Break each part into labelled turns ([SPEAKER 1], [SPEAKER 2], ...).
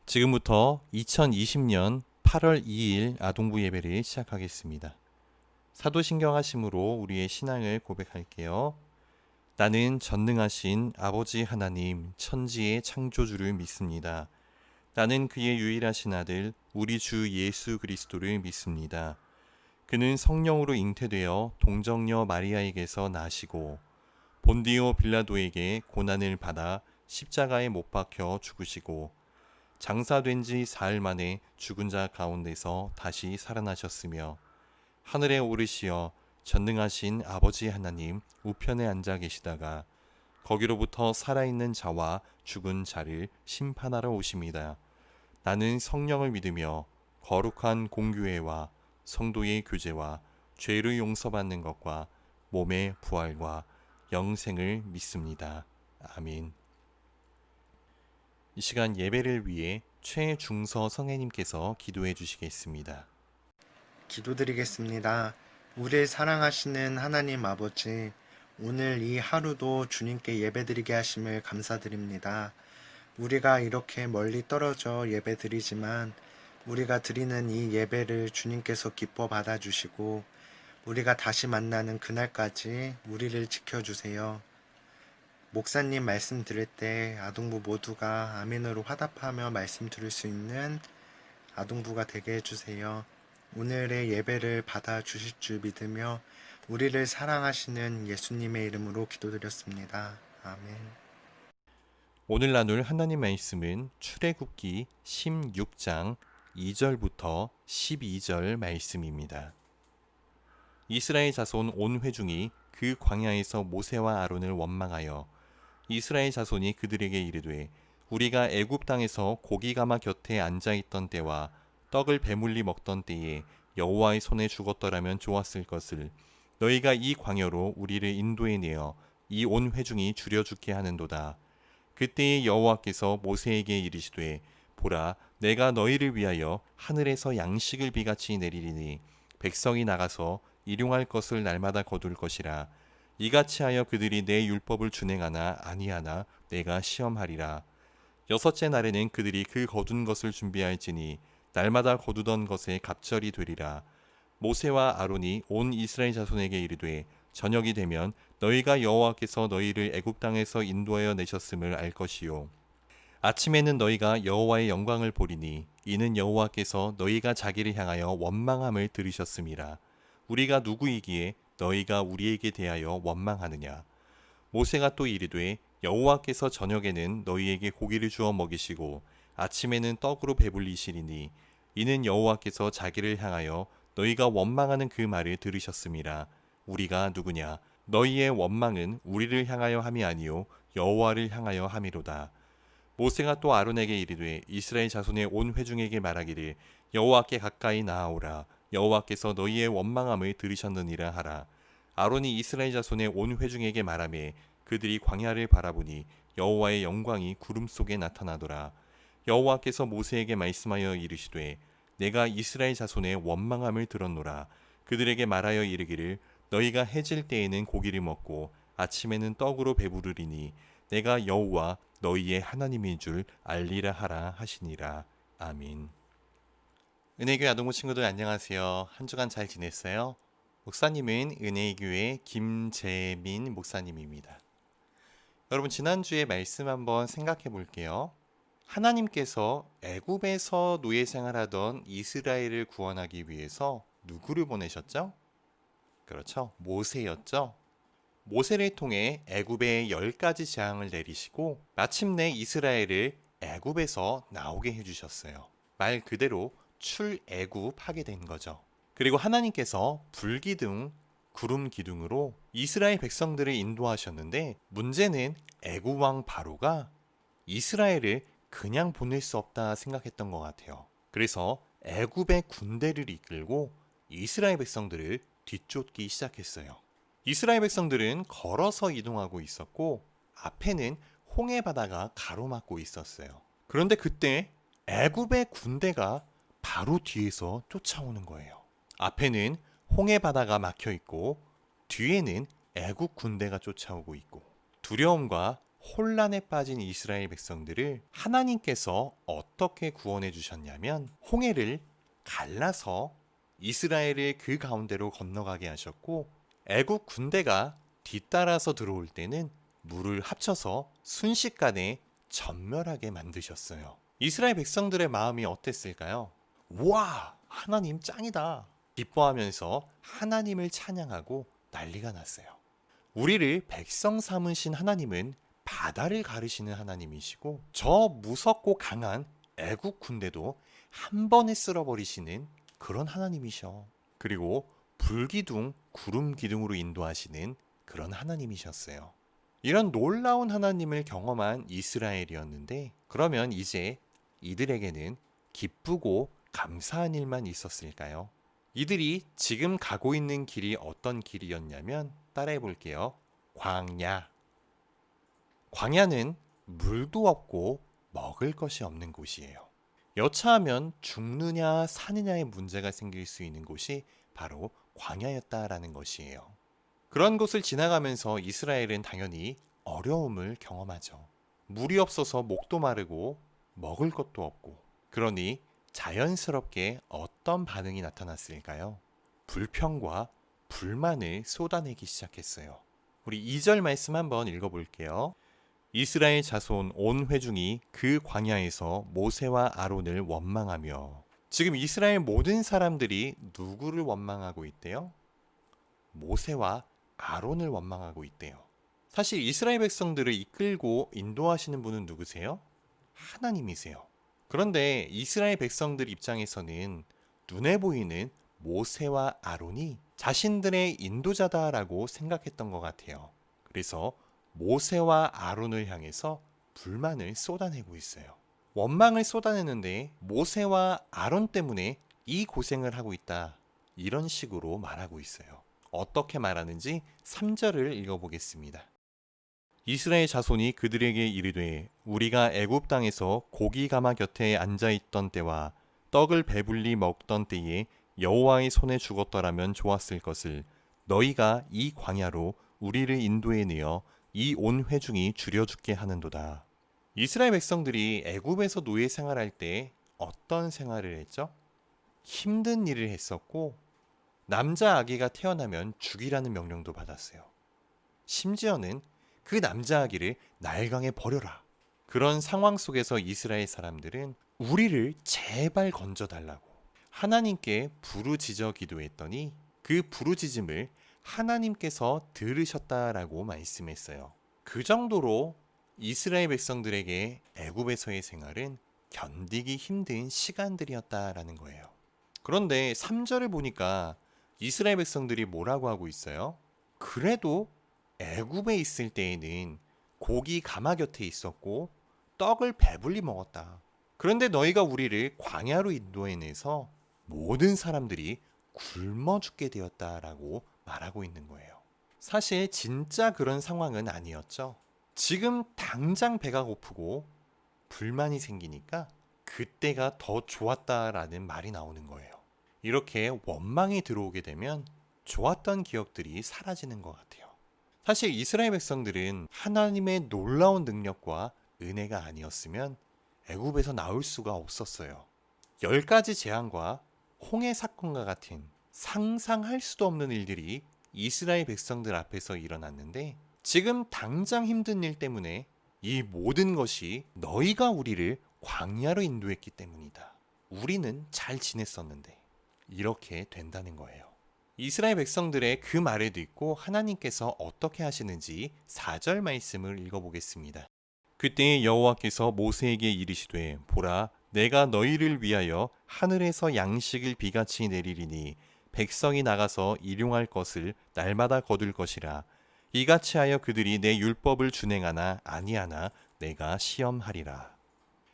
[SPEAKER 1] 지금부터 2020년 8월 2일 아동부 예배를 시작하겠습니다. 사도신경 하심으로 우리의 신앙을 고백할게요. 나는 전능하신 아버지 하나님 천지의 창조주를 믿습니다. 나는 그의 유일하신 아들 우리 주 예수 그리스도를 믿습니다. 그는 성령으로 잉태되어 동정녀 마리아에게서 나시고 본디오 빌라도에게 고난을 받아 십자가에 못 박혀 죽으시고 장사된 지 사흘 만에 죽은 자 가운데서 다시 살아나셨으며 하늘에 오르시어 전능하신 아버지 하나님 우편에 앉아 계시다가 거기로부터 살아있는 자와 죽은 자를 심판하러 오십니다. 나는 성령을 믿으며 거룩한 공교회와 성도의 교제와 죄를 용서받는 것과 몸의 부활과 영생을 믿습니다. 아멘. 이 시간 예배를 위해 최중서 성애님께서 기도해 주시겠습니다.
[SPEAKER 2] 기도드리겠습니다. 우리를 사랑하시는 하나님 아버지, 오늘 이 하루도 주님께 예배드리게 하심을 감사드립니다. 우리가 이렇게 멀리 떨어져 예배드리지만 우리가 드리는 이 예배를 주님께서 기뻐 받아주시고 우리가 다시 만나는 그날까지 우리를 지켜주세요. 목사님 말씀 들을 때 아동부 모두가 아멘으로 화답하며 말씀 들을 수 있는 아동부가 되게 해주세요. 오늘의 예배를 받아주실 줄 믿으며 우리를 사랑하시는 예수님의 이름으로 기도드렸습니다. 아멘.
[SPEAKER 1] 오늘 나눌 하나님 말씀은 출애굽기 16장 2절부터 12절 말씀입니다. 이스라엘 자손 온 회중이 그 광야에서 모세와 아론을 원망하여 이스라엘 자손이 그들에게 이르되 우리가 애굽 땅에서 고기가마 곁에 앉아 있던 때와 떡을 배물리 먹던 때에 여호와의 손에 죽었더라면 좋았을 것을 너희가 이 광야로 우리를 인도해 내어 이 온 회중이 줄여 죽게 하는도다. 그때에 여호와께서 모세에게 이르시되 보라 내가 너희를 위하여 하늘에서 양식을 비같이 내리리니 백성이 나가서 일용할 것을 날마다 거둘 것이라. 이같이 하여 그들이 내 율법을 준행하나 아니하나 내가 시험하리라. 여섯째 날에는 그들이 그 거둔 것을 준비할지니 날마다 거두던 것에 갑절이 되리라. 모세와 아론이 온 이스라엘 자손에게 이르되 저녁이 되면 너희가 여호와께서 너희를 애굽 땅에서 인도하여 내셨음을 알 것이요 아침에는 너희가 여호와의 영광을 보리니 이는 여호와께서 너희가 자기를 향하여 원망함을 들으셨음이라. 우리가 누구이기에 너희가 우리에게 대하여 원망하느냐. 모세가 또 이르되 여호와께서 저녁에는 너희에게 고기를 주어 먹이시고 아침에는 떡으로 배불리시리니 이는 여호와께서 자기를 향하여 너희가 원망하는 그 말을 들으셨음이라. 우리가 누구냐. 너희의 원망은 우리를 향하여 함이 아니요 여호와를 향하여 함이로다. 모세가 또 아론에게 이르되 이스라엘 자손의 온 회중에게 말하기를 여호와께 가까이 나아오라. 여호와께서 너희의 원망함을 들으셨느니라 하라. 아론이 이스라엘 자손의 온 회중에게 말하매 그들이 광야를 바라보니 여호와의 영광이 구름 속에 나타나더라. 여호와께서 모세에게 말씀하여 이르시되 내가 이스라엘 자손의 원망함을 들었노라. 그들에게 말하여 이르기를 너희가 해질 때에는 고기를 먹고 아침에는 떡으로 배부르리니 내가 여호와 너희의 하나님인 줄 알리라 하라 하시니라. 아멘. 은혜교회 아동부 친구들 안녕하세요. 한 주간 잘 지냈어요? 목사님은 은혜교회 김재민 목사님입니다. 여러분 지난주에 말씀 한번 생각해 볼게요. 하나님께서 애굽에서 노예 생활하던 이스라엘을 구원하기 위해서 누구를 보내셨죠? 그렇죠. 모세였죠. 모세를 통해 애굽에 10가지 재앙을 내리시고 마침내 이스라엘을 애굽에서 나오게 해주셨어요. 말 그대로 출애굽하게 된 거죠. 그리고 하나님께서 불기둥, 구름 기둥으로 이스라엘 백성들을 인도하셨는데 문제는 애굽 왕 바로가 이스라엘을 그냥 보낼 수 없다 생각했던 것 같아요. 그래서 애굽의 군대를 이끌고 이스라엘 백성들을 뒤쫓기 시작했어요. 이스라엘 백성들은 걸어서 이동하고 있었고 앞에는 홍해 바다가 가로막고 있었어요. 그런데 그때 애굽의 군대가 바로 뒤에서 쫓아오는 거예요. 앞에는 홍해 바다가 막혀 있고 뒤에는 애굽 군대가 쫓아오고 있고 두려움과 혼란에 빠진 이스라엘 백성들을 하나님께서 어떻게 구원해 주셨냐면 홍해를 갈라서 이스라엘을 그 가운데로 건너가게 하셨고 애국 군대가 뒤따라서 들어올 때는 물을 합쳐서 순식간에 전멸하게 만드셨어요. 이스라엘 백성들의 마음이 어땠을까요? 와, 하나님 짱이다. 기뻐하면서 하나님을 찬양하고 난리가 났어요. 우리를 백성 삼으신 하나님은 바다를 가르시는 하나님이시고 저 무섭고 강한 애국 군대도 한 번에 쓸어버리시는 그런 하나님이셔. 그리고 불기둥, 구름 기둥으로 인도하시는 그런 하나님이셨어요. 이런 놀라운 하나님을 경험한 이스라엘이었는데 그러면 이제 이들에게는 기쁘고 감사한 일만 있었을까요? 이들이 지금 가고 있는 길이 어떤 길이었냐면 따라해 볼게요. 광야. 광야는 물도 없고 먹을 것이 없는 곳이에요. 여차하면 죽느냐 사느냐의 문제가 생길 수 있는 곳이 바로 광야였다라는 것이에요. 그런 곳을 지나가면서 이스라엘은 당연히 어려움을 경험하죠. 물이 없어서 목도 마르고 먹을 것도 없고 그러니 자연스럽게 어떤 반응이 나타났을까요? 불평과 불만을 쏟아내기 시작했어요. 우리 2절 말씀 한번 읽어볼게요. 이스라엘 자손 온 회중이 그 광야에서 모세와 아론을 원망하며 지금 이스라엘 모든 사람들이 누구를 원망하고 있대요? 모세와 아론을 원망하고 있대요. 사실 이스라엘 백성들을 이끌고 인도하시는 분은 누구세요? 하나님이세요. 그런데 이스라엘 백성들 입장에서는 눈에 보이는 모세와 아론이 자신들의 인도자다라고 생각했던 것 같아요. 그래서 모세와 아론을 향해서 불만을 쏟아내고 있어요. 원망을 쏟아내는데 모세와 아론 때문에 이 고생을 하고 있다. 이런 식으로 말하고 있어요. 어떻게 말하는지 3절을 읽어보겠습니다. 이스라엘 자손이 그들에게 이르되 우리가 애굽 땅에서 고기 가마 곁에 앉아 있던 때와 떡을 배불리 먹던 때에 여호와의 손에 죽었더라면 좋았을 것을 너희가 이 광야로 우리를 인도해 내어 이 온 회중이 줄여 죽게 하는도다. 이스라엘 백성들이 애굽에서 노예 생활할 때 어떤 생활을 했죠? 힘든 일을 했었고 남자 아기가 태어나면 죽이라는 명령도 받았어요. 심지어는 그 남자 아기를 나일강에 버려라. 그런 상황 속에서 이스라엘 사람들은 우리를 제발 건져달라고 하나님께 부르짖어 기도했더니 그 부르짖음을 하나님께서 들으셨다라고 말씀했어요. 그 정도로 이스라엘 백성들에게 애굽에서의 생활은 견디기 힘든 시간들이었다라는 거예요. 그런데 3절을 보니까 이스라엘 백성들이 뭐라고 하고 있어요? 그래도 애굽에 있을 때에는 고기 가마 곁에 있었고 떡을 배불리 먹었다. 그런데 너희가 우리를 광야로 인도해내서 모든 사람들이 굶어 죽게 되었다라고 말하고 있는 거예요. 사실 진짜 그런 상황은 아니었죠. 지금 당장 배가 고프고 불만이 생기니까 그때가 더 좋았다라는 말이 나오는 거예요. 이렇게 원망이 들어오게 되면 좋았던 기억들이 사라지는 것 같아요. 사실 이스라엘 백성들은 하나님의 놀라운 능력과 은혜가 아니었으면 애굽에서 나올 수가 없었어요. 10가지 재앙과 홍해 사건과 같은 상상할 수도 없는 일들이 이스라엘 백성들 앞에서 일어났는데 지금 당장 힘든 일 때문에 이 모든 것이 너희가 우리를 광야로 인도했기 때문이다. 우리는 잘 지냈었는데 이렇게 된다는 거예요. 이스라엘 백성들의 그 말을 듣고 하나님께서 어떻게 하시는지 4절 말씀을 읽어보겠습니다. 그때 여호와께서 모세에게 이르시되 보라 내가 너희를 위하여 하늘에서 양식을 비같이 내리리니 백성이 나가서 일용할 것을 날마다 거둘 것이라 이같이 하여 그들이 내 율법을 준행하나 아니하나 내가 시험하리라.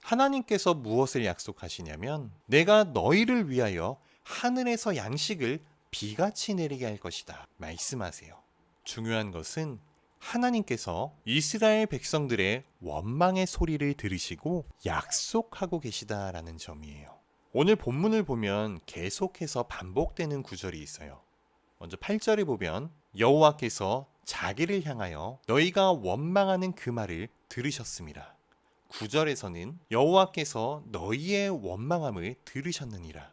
[SPEAKER 1] 하나님께서 무엇을 약속하시냐면 내가 너희를 위하여 하늘에서 양식을 비같이 내리게 할 것이다 말씀하세요. 중요한 것은 하나님께서 이스라엘 백성들의 원망의 소리를 들으시고 약속하고 계시다라는 점이에요. 오늘 본문을 보면 계속해서 반복되는 구절이 있어요. 먼저 8절에 보면 여호와께서 자기를 향하여 너희가 원망하는 그 말을 들으셨습니다. 9절에서는 여호와께서 너희의 원망함을 들으셨느니라.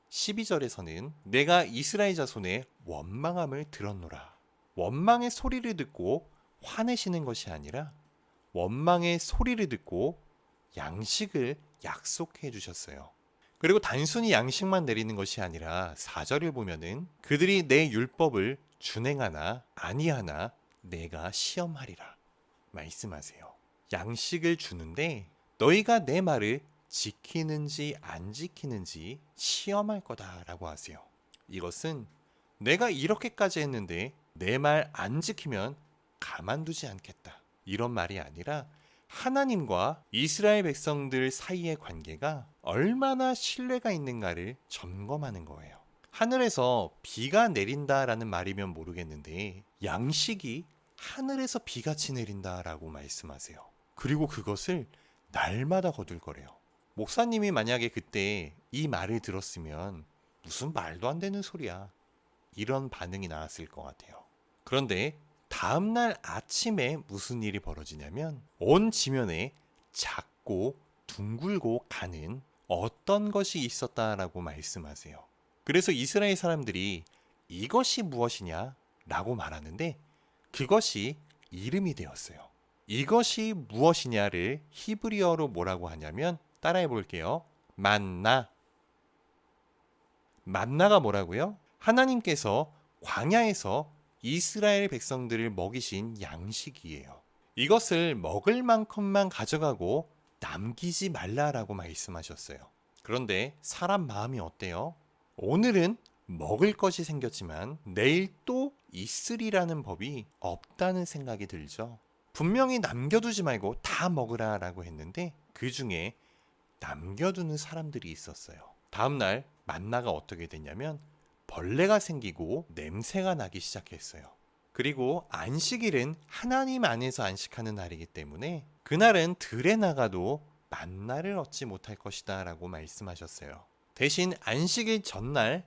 [SPEAKER 1] 12절에서는 내가 이스라엘 자손의 원망함을 들었노라. 원망의 소리를 듣고 화내시는 것이 아니라 원망의 소리를 듣고 양식을 약속해 주셨어요. 그리고 단순히 양식만 내리는 것이 아니라 4절을 보면은 그들이 내 율법을 준행하나 아니하나 내가 시험하리라 말씀하세요. 양식을 주는데 너희가 내 말을 지키는지 안 지키는지 시험할 거다라고 하세요. 이것은 내가 이렇게까지 했는데 내 말 안 지키면 가만두지 않겠다. 이런 말이 아니라 하나님과 이스라엘 백성들 사이의 관계가 얼마나 신뢰가 있는가를 점검하는 거예요. 하늘에서 비가 내린다라는 말이면 모르겠는데 양식이 하늘에서 비같이 내린다라고 말씀하세요. 그리고 그것을 날마다 거둘 거래요. 목사님이 만약에 그때 이 말을 들었으면 무슨 말도 안 되는 소리야. 이런 반응이 나왔을 것 같아요. 그런데 다음날 아침에 무슨 일이 벌어지냐면 온 지면에 작고 둥글고 가는 어떤 것이 있었다라고 말씀하세요. 그래서 이스라엘 사람들이 이것이 무엇이냐 라고 말하는데 그것이 이름이 되었어요. 이것이 무엇이냐를 히브리어로 뭐라고 하냐면 따라해 볼게요. 만나. 만나가 뭐라고요? 하나님께서 광야에서 이스라엘 백성들을 먹이신 양식이에요. 이것을 먹을 만큼만 가져가고 남기지 말라라고 말씀하셨어요. 그런데 사람 마음이 어때요? 오늘은 먹을 것이 생겼지만 내일 또 있으리라는 법이 없다는 생각이 들죠. 분명히 남겨두지 말고 다 먹으라라고 했는데 그 중에 남겨두는 사람들이 있었어요. 다음날 만나가 어떻게 됐냐면 벌레가 생기고 냄새가 나기 시작했어요. 그리고 안식일은 하나님 안에서 안식하는 날이기 때문에 그날은 들에 나가도 만나를 얻지 못할 것이다 라고 말씀하셨어요. 대신 안식일 전날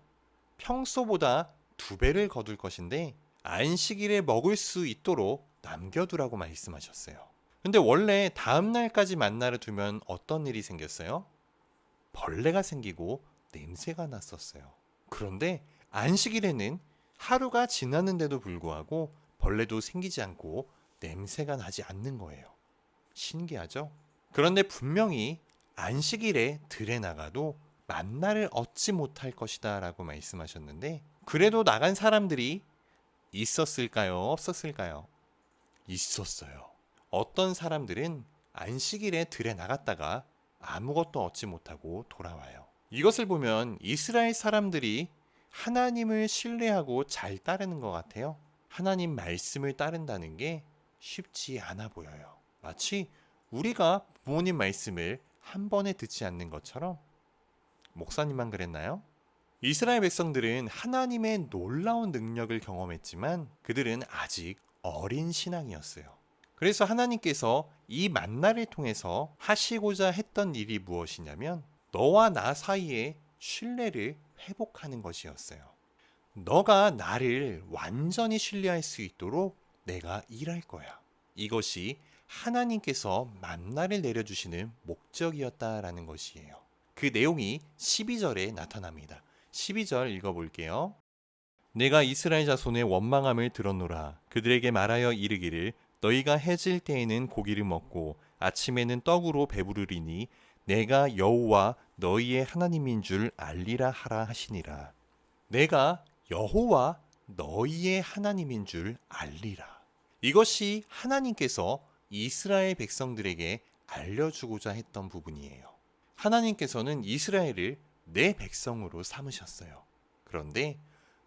[SPEAKER 1] 평소보다 2배를 거둘 것인데 안식일에 먹을 수 있도록 남겨두라고 말씀하셨어요. 근데 원래 다음날까지 만나를 두면 어떤 일이 생겼어요? 벌레가 생기고 냄새가 났었어요. 그런데 안식일에는 하루가 지났는데도 불구하고 벌레도 생기지 않고 냄새가 나지 않는 거예요. 신기하죠? 그런데 분명히 안식일에 들에 나가도 만나를 얻지 못할 것이다 라고 말씀하셨는데 그래도 나간 사람들이 있었을까요? 없었을까요? 있었어요. 어떤 사람들은 안식일에 들에 나갔다가 아무것도 얻지 못하고 돌아와요. 이것을 보면 이스라엘 사람들이 하나님을 신뢰하고 잘 따르는 것 같아요. 하나님 말씀을 따른다는 게 쉽지 않아 보여요. 마치 우리가 부모님 말씀을 한 번에 듣지 않는 것처럼. 목사님만 그랬나요? 이스라엘 백성들은 하나님의 놀라운 능력을 경험했지만 그들은 아직 어린 신앙이었어요. 그래서 하나님께서 이 만나를 통해서 하시고자 했던 일이 무엇이냐면 너와 나 사이의 신뢰를 회복하는 것이었어요. 너가 나를 완전히 신뢰할 수 있도록 내가 일할 거야. 이것이 하나님께서 만나를 내려주시는 목적이었다라는 것이에요. 그 내용이 12절에 나타납니다. 12절 읽어볼게요. 내가 이스라엘 자손의 원망함을 들었노라. 그들에게 말하여 이르기를 너희가 해질 때에는 고기를 먹고 아침에는 떡으로 배부르리니 내가 여호와 너희의 하나님인 줄 알리라 하라 하시니라. 내가 여호와 너희의 하나님인 줄 알리라. 이것이 하나님께서 이스라엘 백성들에게 알려주고자 했던 부분이에요. 하나님께서는 이스라엘을 내 백성으로 삼으셨어요. 그런데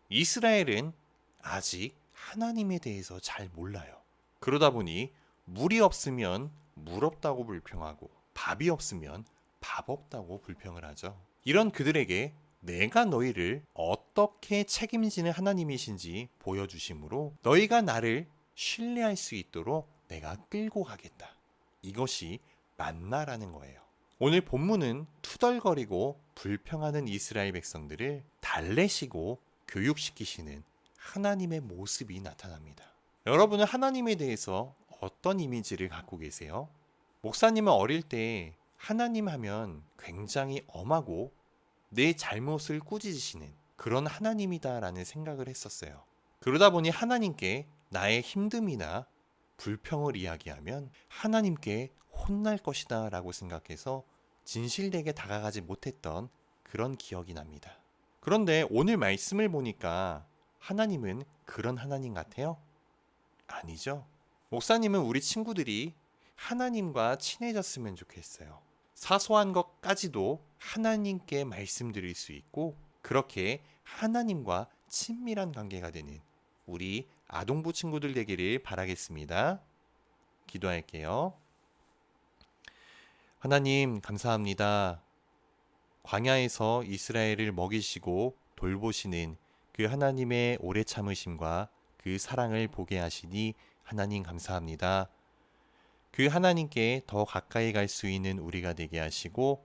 [SPEAKER 1] 이스라엘은 아직 하나님에 대해서 잘 몰라요. 그러다 보니 물이 없으면 물 없다고 불평하고 밥이 없으면 밥 없다고 불평을 하죠. 이런 그들에게 내가 너희를 어떻게 책임지는 하나님이신지 보여주심으로 너희가 나를 신뢰할 수 있도록 내가 끌고 가겠다. 이것이 만나라는 거예요. 오늘 본문은 투덜거리고 불평하는 이스라엘 백성들을 달래시고 교육시키시는 하나님의 모습이 나타납니다. 여러분은 하나님에 대해서 어떤 이미지를 갖고 계세요? 목사님은 어릴 때 하나님 하면 굉장히 엄하고 내 잘못을 꾸짖으시는 그런 하나님이다라는 생각을 했었어요. 그러다 보니 하나님께 나의 힘듦이나 불평을 이야기하면 하나님께 혼날 것이다 라고 생각해서 진실되게 다가가지 못했던 그런 기억이 납니다. 그런데 오늘 말씀을 보니까 하나님은 그런 하나님 같아요? 아니죠. 목사님은 우리 친구들이 하나님과 친해졌으면 좋겠어요. 사소한 것까지도 하나님께 말씀드릴 수 있고 그렇게 하나님과 친밀한 관계가 되는 우리 아동부 친구들 되기를 바라겠습니다. 기도할게요. 하나님 감사합니다. 광야에서 이스라엘을 먹이시고 돌보시는 그 하나님의 오래 참으심과 그 사랑을 보게 하시니 하나님 감사합니다. 그 하나님께 더 가까이 갈 수 있는 우리가 되게 하시고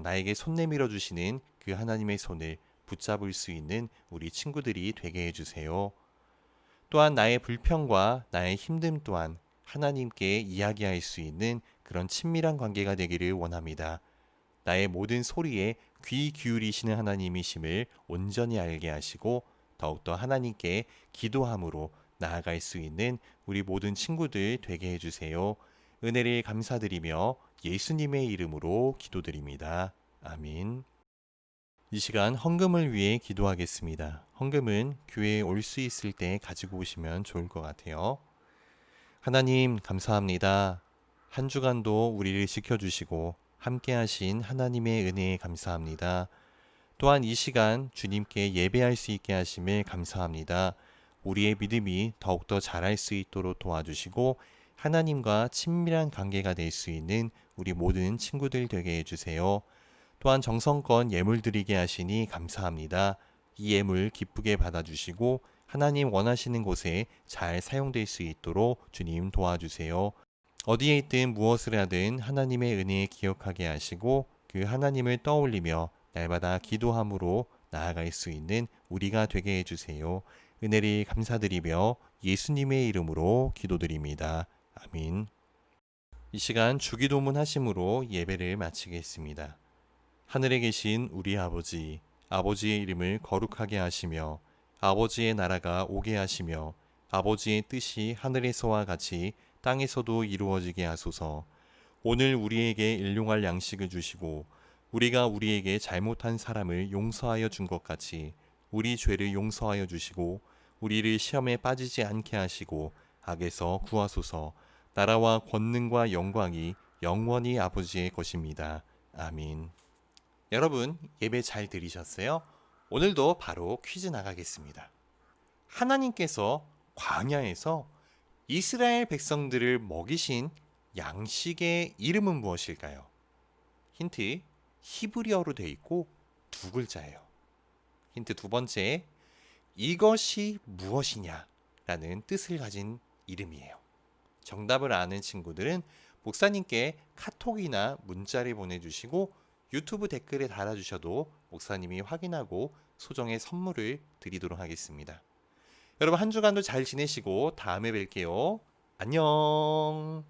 [SPEAKER 1] 나에게 손 내밀어 주시는 그 하나님의 손을 붙잡을 수 있는 우리 친구들이 되게 해주세요. 또한 나의 불평과 나의 힘듦 또한 하나님께 이야기할 수 있는 그런 친밀한 관계가 되기를 원합니다. 나의 모든 소리에 귀 기울이시는 하나님이심을 온전히 알게 하시고 더욱더 하나님께 기도함으로 나아갈 수 있는 우리 모든 친구들 되게 해주세요. 은혜를 감사드리며 예수님의 이름으로 기도드립니다. 아멘. 이 시간 헌금을 위해 기도하겠습니다. 헌금은 교회에 올 수 있을 때 가지고 오시면 좋을 것 같아요. 하나님 감사합니다. 한 주간도 우리를 지켜주시고 함께하신 하나님의 은혜에 감사합니다. 또한 이 시간 주님께 예배할 수 있게 하심을 감사합니다. 우리의 믿음이 더욱더 자랄 수 있도록 도와주시고 하나님과 친밀한 관계가 될 수 있는 우리 모든 친구들 되게 해주세요. 또한 정성껏 예물 드리게 하시니 감사합니다. 이 예물 기쁘게 받아주시고 하나님 원하시는 곳에 잘 사용될 수 있도록 주님 도와주세요. 어디에 있든 무엇을 하든 하나님의 은혜에 기억하게 하시고 그 하나님을 떠올리며 날마다 기도함으로 나아갈 수 있는 우리가 되게 해주세요. 은혜를 감사드리며 예수님의 이름으로 기도드립니다. 아멘. 이 시간 주기도문 하심으로 예배를 마치겠습니다. 하늘에 계신 우리 아버지, 아버지의 이름을 거룩하게 하시며 아버지의 나라가 오게 하시며 아버지의 뜻이 하늘에서와 같이 땅에서도 이루어지게 하소서. 오늘 우리에게 일용할 양식을 주시고 우리가 우리에게 잘못한 사람을 용서하여 준 것 같이 우리 죄를 용서하여 주시고 우리를 시험에 빠지지 않게 하시고 악에서 구하소서. 나라와 권능과 영광이 영원히 아버지의 것입니다. 아멘. 여러분 예배 잘 드리셨어요? 오늘도 바로 퀴즈 나가겠습니다. 하나님께서 광야에서 이스라엘 백성들을 먹이신 양식의 이름은 무엇일까요? 힌트, 히브리어로 되어 있고 두 글자예요. 힌트 두 번째, 이것이 무엇이냐 라는 뜻을 가진 이름이에요. 정답을 아는 친구들은 목사님께 카톡이나 문자를 보내주시고 유튜브 댓글에 달아주셔도 목사님이 확인하고 소정의 선물을 드리도록 하겠습니다. 여러분 한 주간도 잘 지내시고 다음에 뵐게요. 안녕.